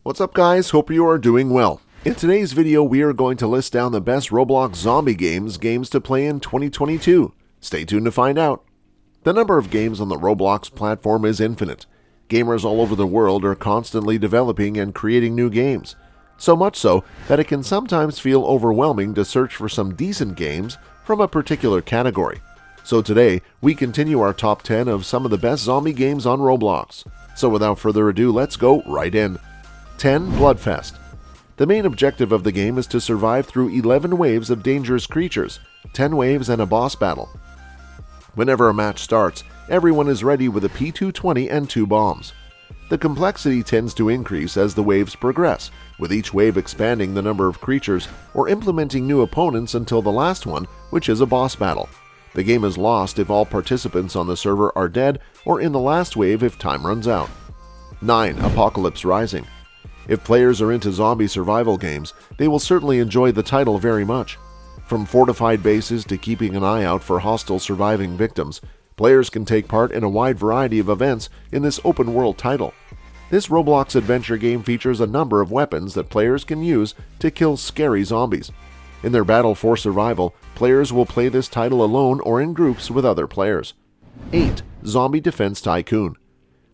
What's up guys, hope you are doing well. In today's video we are going to list down the best Roblox zombie games to play in 2022. Stay tuned to find out. The number of games on the Roblox platform is infinite. Gamers all over the world are constantly developing and creating new games. So much so that it can sometimes feel overwhelming to search for some decent games from a particular category. So today we continue our top 10 of some of the best zombie games on Roblox. So without further ado, let's go right in. 10. Bloodfest. The main objective of the game is to survive through 11 waves of dangerous creatures, 10 waves and a boss battle. Whenever a match starts, everyone is ready with a P220 and 2 bombs. The complexity tends to increase as the waves progress, with each wave expanding the number of creatures or implementing new opponents until the last one, which is a boss battle. The game is lost if all participants on the server are dead or in the last wave if time runs out. 9. Apocalypse Rising. If players are into zombie survival games, they will certainly enjoy the title very much. From fortified bases to keeping an eye out for hostile surviving victims, players can take part in a wide variety of events in this open-world title. This Roblox adventure game features a number of weapons that players can use to kill scary zombies. In their battle for survival, players will play this title alone or in groups with other players. 8. Zombie Defense Tycoon.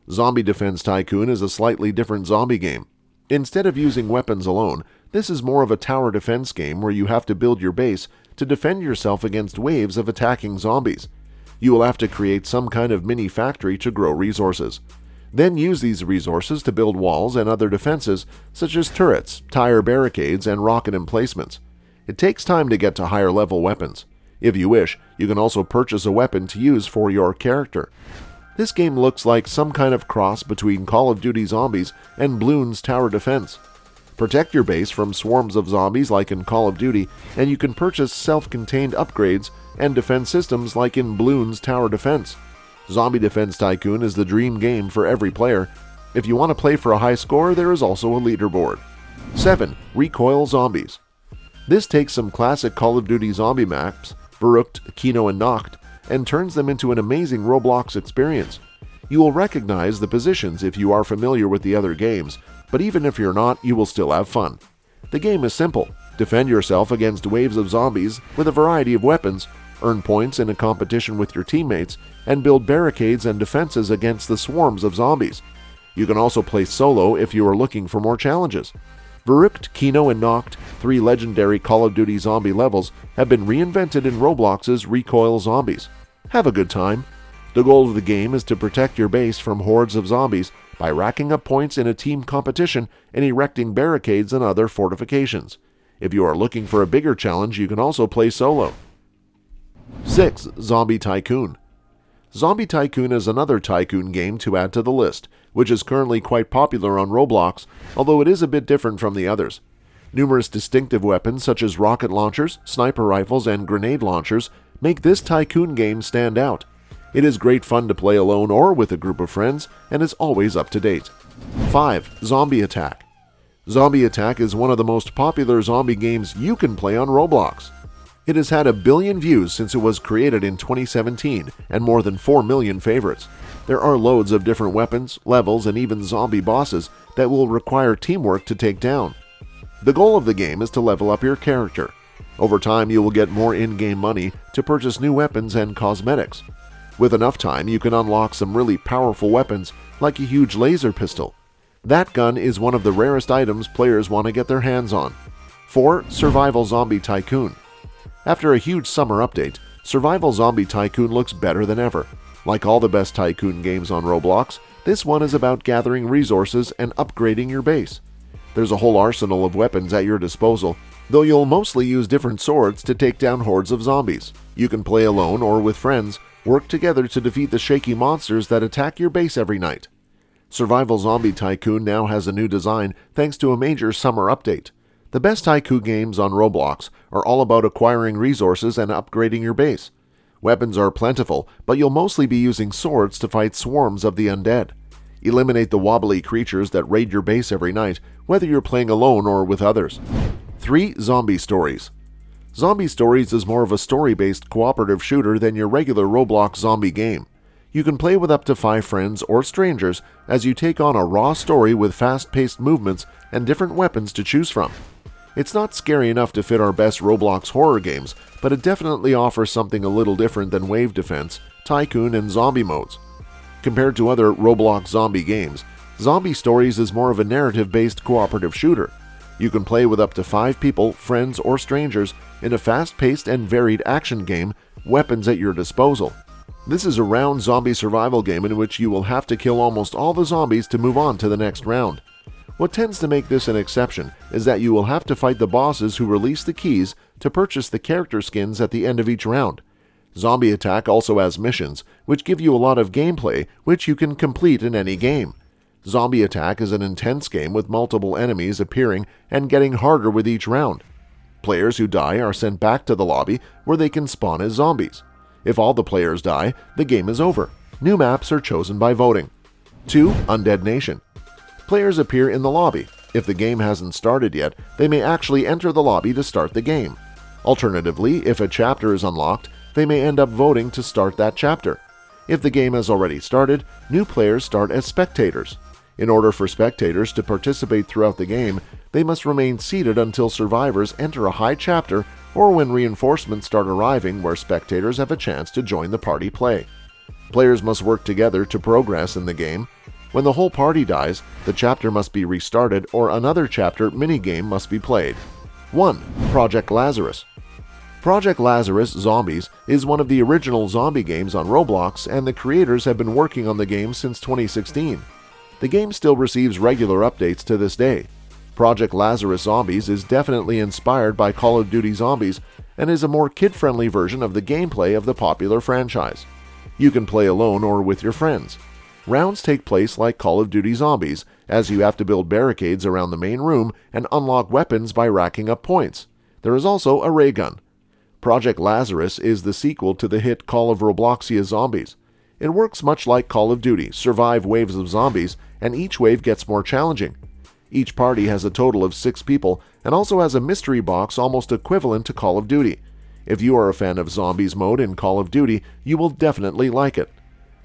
Zombie Defense Tycoon is a slightly different zombie game. Instead of using weapons alone, this is more of a tower defense game where you have to build your base to defend yourself against waves of attacking zombies. You will have to create some kind of mini factory to grow resources. Then use these resources to build walls and other defenses such as turrets, tire barricades, and rocket emplacements. It takes time to get to higher level weapons. If you wish, you can also purchase a weapon to use for your character. This game looks like some kind of cross between Call of Duty Zombies and Bloons Tower Defense. Protect your base from swarms of zombies like in Call of Duty, and you can purchase self-contained upgrades and defense systems like in Bloons Tower Defense. Zombie Defense Tycoon is the dream game for every player. If you want to play for a high score, there is also a leaderboard. 7. Recoill Zombies. This takes some classic Call of Duty zombie maps, Verrückt, Kino, and Nacht, and turns them into an amazing Roblox experience. You will recognize the positions if you are familiar with the other games, but even if you're not, you will still have fun. The game is simple. Defend yourself against waves of zombies with a variety of weapons, earn points in a competition with your teammates, and build barricades and defenses against the swarms of zombies. You can also play solo if you are looking for more challenges. Verrückt, Kino, and Nacht, 3 legendary Call of Duty zombie levels, have been reinvented in Roblox's Recoill Zombies. Have a good time. The goal of the game is to protect your base from hordes of zombies by racking up points in a team competition and erecting barricades and other fortifications. If you are looking for a bigger challenge, you can also play solo. 6. Zombie Tycoon. Zombie Tycoon is another Tycoon game to add to the list, which is currently quite popular on Roblox, although it is a bit different from the others. Numerous distinctive weapons such as rocket launchers, sniper rifles, and grenade launchers make this Tycoon game stand out. It is great fun to play alone or with a group of friends, and is always up to date. 5. Zombie Attack. Zombie Attack is one of the most popular zombie games you can play on Roblox. It has had 1 billion views since it was created in 2017 and more than 4 million favorites. There are loads of different weapons, levels, and even zombie bosses that will require teamwork to take down. The goal of the game is to level up your character. Over time, you will get more in-game money to purchase new weapons and cosmetics. With enough time, you can unlock some really powerful weapons like a huge laser pistol. That gun is one of the rarest items players want to get their hands on. 4. Survivall Zombie Tycoon. After a huge summer update, Survivall Zombie Tycoon looks better than ever. Like all the best Tycoon games on Roblox, this one is about gathering resources and upgrading your base. There's a whole arsenal of weapons at your disposal, though you'll mostly use different swords to take down hordes of zombies. You can play alone or with friends, work together to defeat the shaky monsters that attack your base every night. Survivall Zombie Tycoon now has a new design thanks to a major summer update. The best Tycoon games on Roblox are all about acquiring resources and upgrading your base. Weapons are plentiful, but you'll mostly be using swords to fight swarms of the undead. Eliminate the wobbly creatures that raid your base every night, whether you're playing alone or with others. 3. Zombie Stories. Zombie Stories is more of a story-based cooperative shooter than your regular Roblox zombie game. You can play with up to 5 friends or strangers as you take on a raw story with fast-paced movements and different weapons to choose from. It's not scary enough to fit our best Roblox horror games, but it definitely offers something a little different than Wave Defense, Tycoon, and Zombie modes. Compared to other Roblox zombie games, Zombie Stories is more of a narrative-based cooperative shooter. You can play with up to 5 people, friends, or strangers in a fast-paced and varied action game, weapons at your disposal. This is a round zombie survival game in which you will have to kill almost all the zombies to move on to the next round. What tends to make this an exception is that you will have to fight the bosses who release the keys to purchase the character skins at the end of each round. Zombie Attack also has missions, which give you a lot of gameplay, which you can complete in any game. Zombie Attack is an intense game with multiple enemies appearing and getting harder with each round. Players who die are sent back to the lobby where they can spawn as zombies. If all the players die, the game is over. New maps are chosen by voting. 2. Undead Nation. Players appear in the lobby. If the game hasn't started yet, they may actually enter the lobby to start the game. Alternatively, if a chapter is unlocked, they may end up voting to start that chapter. If the game has already started, new players start as spectators. In order for spectators to participate throughout the game, they must remain seated until survivors enter a high chapter or when reinforcements start arriving where spectators have a chance to join the party play. Players must work together to progress in the game. When the whole party dies, the chapter must be restarted or another chapter minigame must be played. 1. Project Lazarus. Project Lazarus Zombies is one of the original zombie games on Roblox, and the creators have been working on the game since 2016. The game still receives regular updates to this day. Project Lazarus Zombies is definitely inspired by Call of Duty Zombies and is a more kid-friendly version of the gameplay of the popular franchise. You can play alone or with your friends. Rounds take place like Call of Duty Zombies, as you have to build barricades around the main room and unlock weapons by racking up points. There is also a ray gun. Project Lazarus is the sequel to the hit Call of Robloxia Zombies. It works much like Call of Duty, survive waves of zombies, and each wave gets more challenging. Each party has a total of 6 people and also has a mystery box almost equivalent to Call of Duty. If you are a fan of Zombies mode in Call of Duty, you will definitely like it.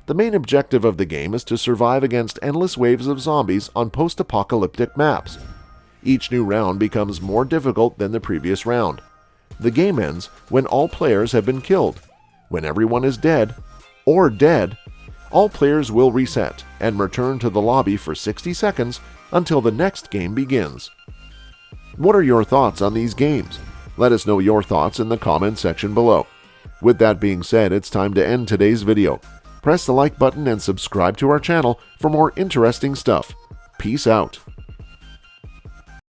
The main objective of the game is to survive against endless waves of zombies on post-apocalyptic maps. Each new round becomes more difficult than the previous round. The game ends when all players have been killed. When everyone is dead, all players will reset and return to the lobby for 60 seconds until the next game begins. What are your thoughts on these games? Let us know your thoughts in the comment section below. With that being said, it's time to end today's video. Press the like button and subscribe to our channel for more interesting stuff. Peace out.